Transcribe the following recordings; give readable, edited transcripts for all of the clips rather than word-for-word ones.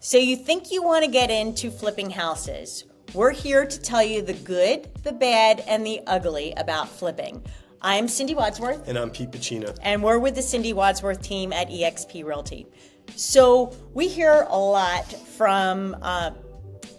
So you think you want to get into flipping houses? We're here to tell you the good, the bad, and the ugly about flipping. I'm Cindy Wadsworth. And I'm Pete Pacino. And we're with the Cindy Wadsworth team at eXp Realty. So we hear a lot from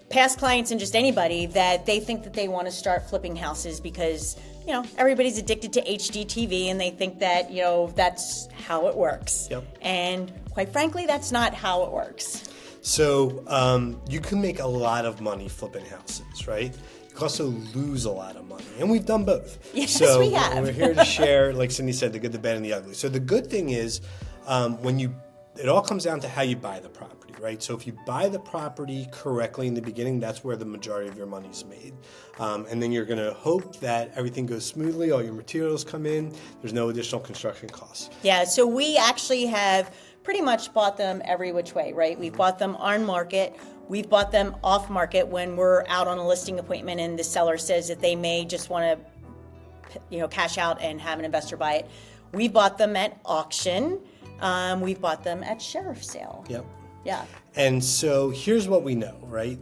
past clients and just anybody that they think that they want to start flipping houses because, you know, everybody's addicted to HGTV and they think that, you know, that's how it works. Yep. And quite frankly, that's not how it works. So you can make a lot of money flipping houses, right? You can also lose a lot of money. And we've done both. Yes, so we have. We're here to share, like Cindy said, the good, the bad, and the ugly. So the good thing is it all comes down to how you buy the property, right? So if you buy the property correctly in the beginning, that's where the majority of your money is made. And then you're going to hope that everything goes smoothly, all your materials come in, there's no additional construction costs. Yeah, so we actually have pretty much bought them every which way, right? We've bought them on market. We've bought them off market when we're out on a listing appointment and the seller says that they may just want to, you know, cash out and have an investor buy it. We bought them at auction. We've bought them at sheriff sale. Yep. Yeah. And so here's what we know, right?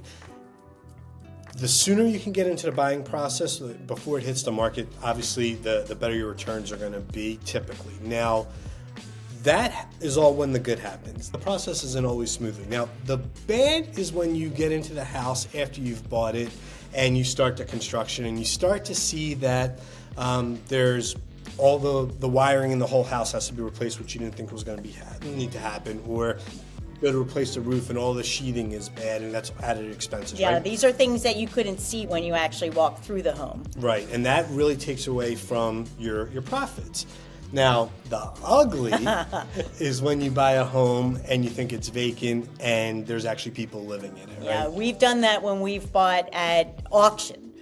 The sooner you can get into the buying process before it hits the market, obviously the better your returns are going to be typically. Now, that is all when the good happens. The process isn't always smoothly. Now, the bad is when you get into the house after you've bought it and you start the construction and you start to see that there's all the wiring in the whole house has to be replaced, which you didn't think was going to need to happen, or go to replace the roof and all the sheathing is bad and that's added expenses. Yeah, right? these are things that you couldn't see when you actually walked through the home. Right, and that really takes away from your profits. Now, the ugly is when you buy a home and you think it's vacant and there's actually people living in it, right? Yeah, we've done that when we've bought at auction,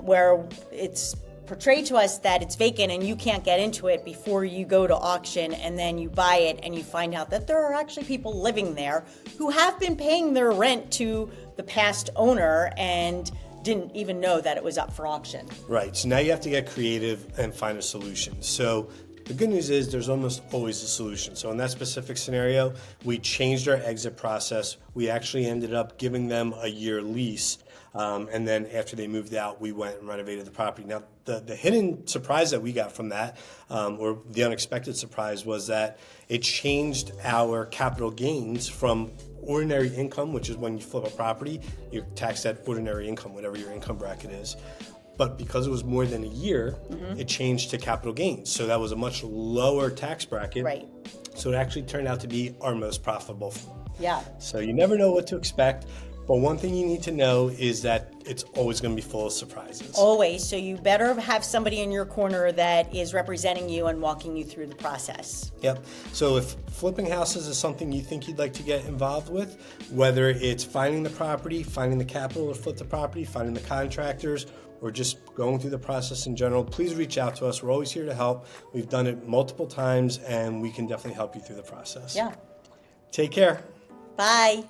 where it's portrayed to us that it's vacant and you can't get into it before you go to auction, and then you buy it and you find out that there are actually people living there who have been paying their rent to the past owner and didn't even know that it was up for auction. Right, so now you have to get creative and find a solution. So the good news is there's almost always a solution. So in that specific scenario, we changed our exit process. We actually ended up giving them a year lease. And then after they moved out, we went and renovated the property. Now, the hidden surprise that we got from that, or the unexpected surprise, was that it changed our capital gains from ordinary income, which is when you flip a property, you're taxed at ordinary income, whatever your income bracket is. But because it was more than a year, it changed to capital gains. So that was a much lower tax bracket. Right. So it actually turned out to be our most profitable. Yeah. So you never know what to expect. But one thing you need to know is that it's always going to be full of surprises. Always. So you better have somebody in your corner that is representing you and walking you through the process. Yep. So if flipping houses is something you think you'd like to get involved with, whether it's finding the property, finding the capital to flip the property, finding the contractors, or just going through the process in general, please reach out to us. We're always here to help. We've done it multiple times and we can definitely help you through the process. Yeah. Take care. Bye.